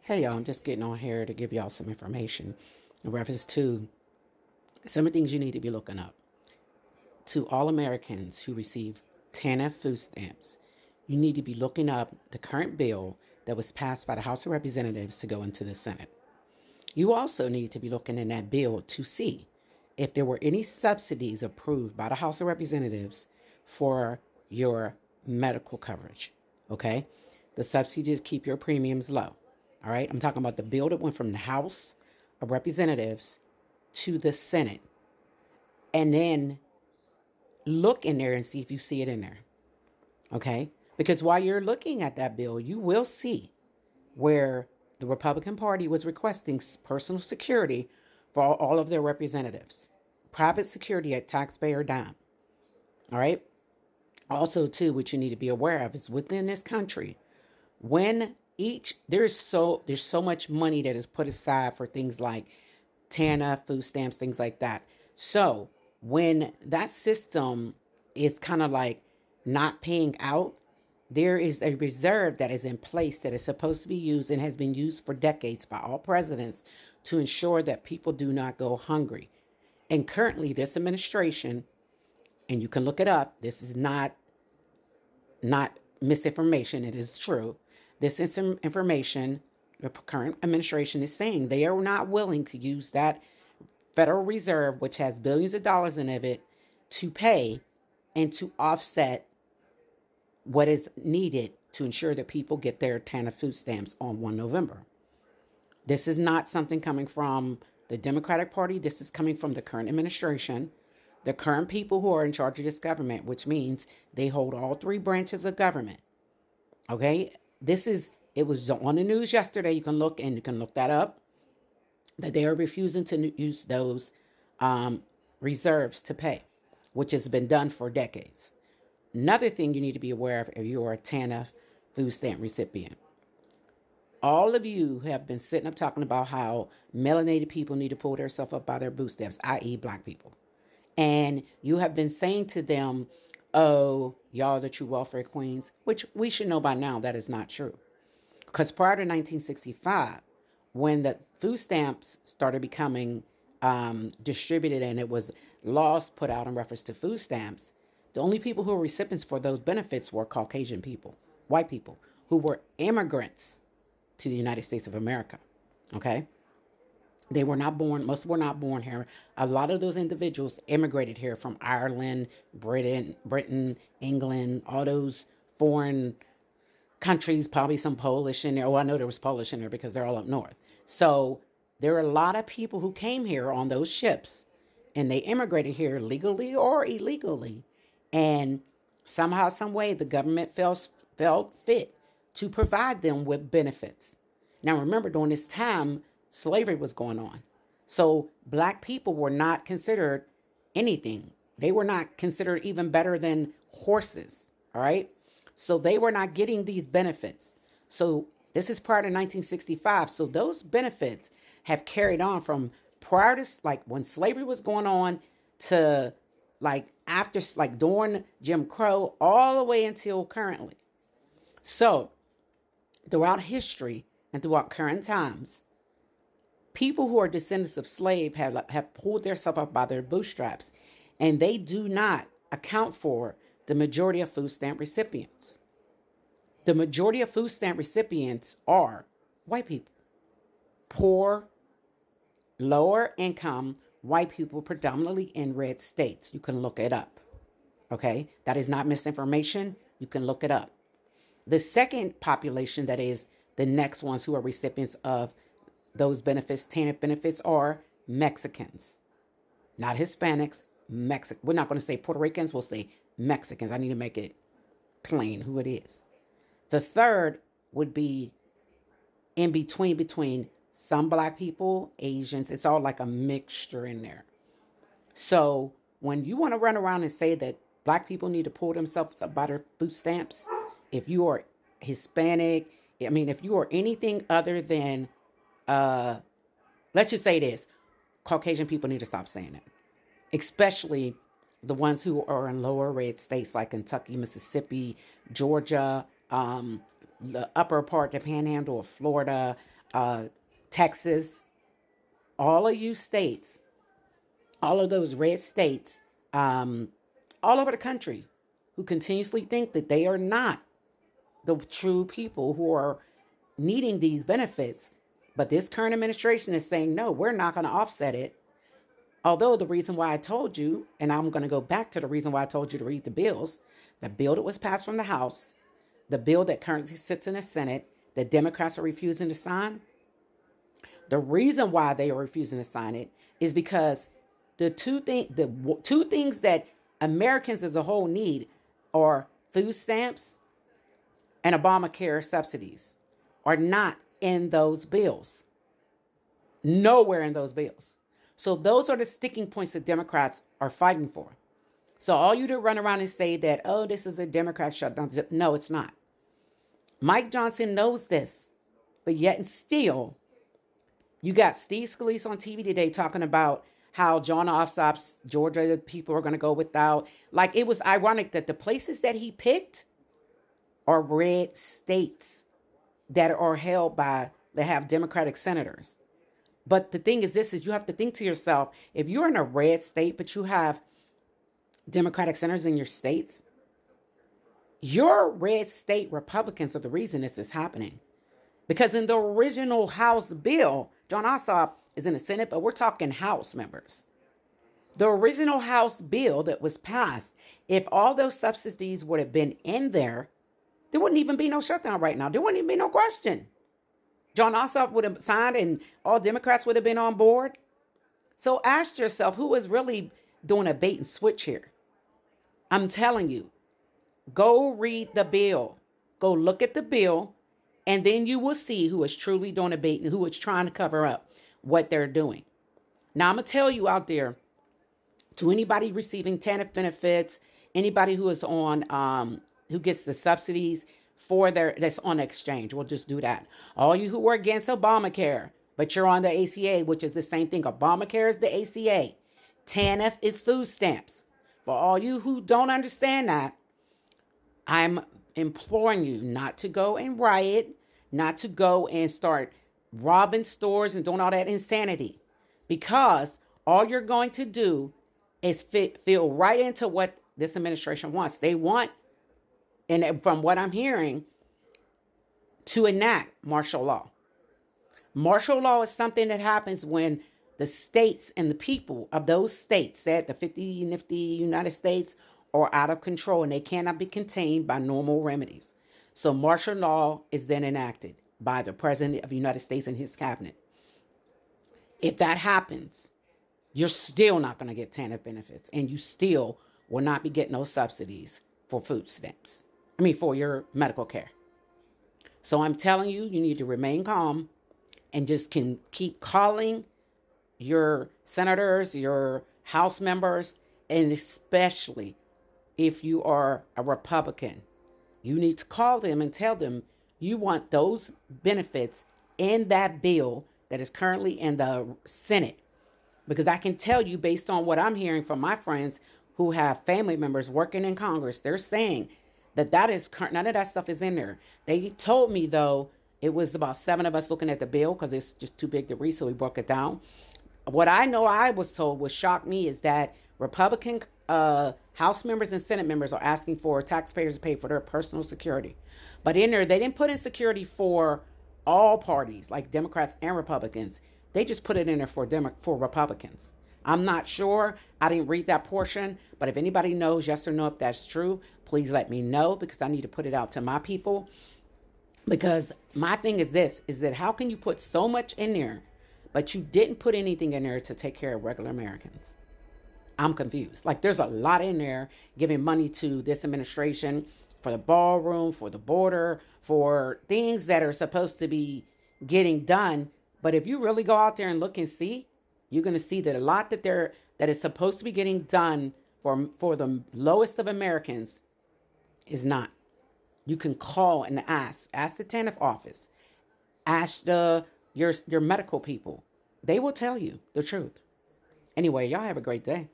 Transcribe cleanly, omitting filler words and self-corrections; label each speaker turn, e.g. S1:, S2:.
S1: Hey y'all, I'm just getting on here to give y'all some information in reference to some of the things you need to be looking up. To all Americans who receive TANF food stamps, you need to be looking up the current bill that was passed by the House of Representatives to go into the Senate. You also need to be looking in that bill to see if there were any subsidies approved by the House of Representatives for your medical coverage. Okay? The subsidies keep your premiums low. All right? I'm talking about the bill that went from the House of Representatives to the Senate. And then look in there and see if you see it in there. Okay? Because while you're looking at that bill, you will see where the Republican Party was requesting personal security for all of their representatives. Private security at taxpayer dime. All right? Also, too, what you need to be aware of is within this country, when there's so much money that is put aside for things like TANA, food stamps, things like that. So when that system is kind of like not paying out, there is a reserve that is in place that is supposed to be used and has been used for decades by all presidents to ensure that people do not go hungry. And currently, this administration, and you can look it up, this is not misinformation, it is true. This information, the current administration is saying they are not willing to use that Federal Reserve, which has billions of dollars in it, to pay and to offset what is needed to ensure that people get their TANF food stamps on 1 November. This is not something coming from the Democratic Party. This is coming from the current administration, the current people who are in charge of this government, which means they hold all three branches of government. Okay? It was on the news yesterday. You can look that up, that they are refusing to use those reserves to pay, which has been done for decades. Another thing you need to be aware of if you are a TANF food stamp recipient. All of you have been sitting up talking about how melanated people need to pull themselves up by their bootstraps, i.e. black people. And you have been saying to them, oh, y'all are the true welfare queens, which we should know by now that is not true. Because prior to 1965, when the food stamps started becoming distributed and it was laws put out in reference to food stamps, the only people who were recipients for those benefits were Caucasian people, white people, who were immigrants to the United States of America. Okay? They were not born, most were not born here. A lot of those individuals immigrated here from Ireland, Britain, England, all those foreign countries, probably some Polish in there. Oh, I know there was Polish in there because they're all up north. So there are a lot of people who came here on those ships and they immigrated here legally or illegally. And somehow, some way, the government felt fit to provide them with benefits. Now, remember, during this time, slavery was going on. So black people were not considered anything. They were not considered even better than horses, all right? So they were not getting these benefits. So this is prior to 1965. So those benefits have carried on from prior to, like, when slavery was going on to, like, after, like, during Jim Crow, all the way until currently. So throughout history and throughout current times, people who are descendants of slaves have pulled themselves up by their bootstraps, and they do not account for the majority of food stamp recipients. The majority of food stamp recipients are white people, poor, lower income white people, predominantly in red states. You can look it up. Okay? That is not misinformation. You can look it up. The second population that is the next ones who are recipients of those benefits, TANF benefits, are Mexicans. Not Hispanics, Mexican. We're not going to say Puerto Ricans, we'll say Mexicans. I need to make it plain who it is. The third would be in between some black people, Asians. It's all like a mixture in there. So when you want to run around and say that black people need to pull themselves up by their food stamps, if you are Hispanic, if you are anything other than, let's just say this, Caucasian people need to stop saying that. Especially the ones who are in lower red states like Kentucky, Mississippi, Georgia, the upper part, the panhandle of Florida, Texas, all of you states, all of those red states, all over the country, who continuously think that they are not the true people who are needing these benefits. But this current administration is saying, no, we're not going to offset it. Although the reason why I told you, and I'm going to go back to the reason why I told you to read the bills, the bill that was passed from the House, the bill that currently sits in the Senate, the Democrats are refusing to sign. The reason why they are refusing to sign it is because the two things that Americans as a whole need are food stamps and Obamacare subsidies are not in those bills. Nowhere in those bills. So those are the sticking points that Democrats are fighting for. So all you to run around and say that, oh, this is a Democrat shutdown. No, it's not. Mike Johnson knows this. But yet and still, you got Steve Scalise on TV today talking about how John Ossoff's Georgia people are going to go without. Like, it was ironic that the places that he picked are red states that are held by, that have Democratic senators. But the thing is this, is you have to think to yourself, if you're in a red state, but you have Democratic senators in your states, your red state Republicans are the reason this is happening. Because in the original House bill, John Ossoff is in the Senate, but we're talking House members. The original House bill that was passed, if all those subsidies would have been in there wouldn't even be no shutdown right now. There wouldn't even be no question. John Ossoff would have signed and all Democrats would have been on board. So ask yourself, who is really doing a bait and switch here? I'm telling you, go read the bill. Go look at the bill, and then you will see who is truly doing a bait and who is trying to cover up what they're doing. Now, I'm going to tell you out there, to anybody receiving TANF benefits, anybody who is on, who gets the subsidies for that's on exchange, we'll just do that. All you who are against Obamacare, but you're on the ACA, which is the same thing. Obamacare is the ACA. TANF is food stamps. For all you who don't understand that, I'm imploring you not to go and riot, not to go and start robbing stores and doing all that insanity, because all you're going to do is feel right into what this administration wants. They want, and from what I'm hearing, to enact martial law. Martial law is something that happens when the states and the people of those states, the 50 nifty United States, are out of control and they cannot be contained by normal remedies. So martial law is then enacted by the President of the United States and his cabinet. If that happens, you're still not going to get TANF benefits, and you still will not be getting those subsidies for food stamps. For your medical care. So I'm telling you, you need to remain calm and just can keep calling your senators, your House members, and especially if you are a Republican, you need to call them and tell them you want those benefits in that bill that is currently in the Senate. Because I can tell you, based on what I'm hearing from my friends who have family members working in Congress, they're saying that is none of that stuff is in there. They told me, though, it was about 7 of us looking at the bill because it's just too big to read, so we broke it down. What I know I was told, what shocked me, is that Republican House members and Senate members are asking for taxpayers to pay for their personal security. But in there, they didn't put in security for all parties, like Democrats and Republicans. They just put it in there for Republicans. I'm not sure. I didn't read that portion. But if anybody knows, yes or no, if that's true, please let me know, because I need to put it out to my people. Because my thing is this, is that how can you put so much in there, but you didn't put anything in there to take care of regular Americans? I'm confused. Like, there's a lot in there giving money to this administration for the ballroom, for the border, for things that are supposed to be getting done. But if you really go out there and look and see, you're going to see that a lot that is supposed to be getting done for the lowest of Americans is not. You can call and ask the TANF office, ask your medical people. They will tell you the truth. Anyway, y'all have a great day.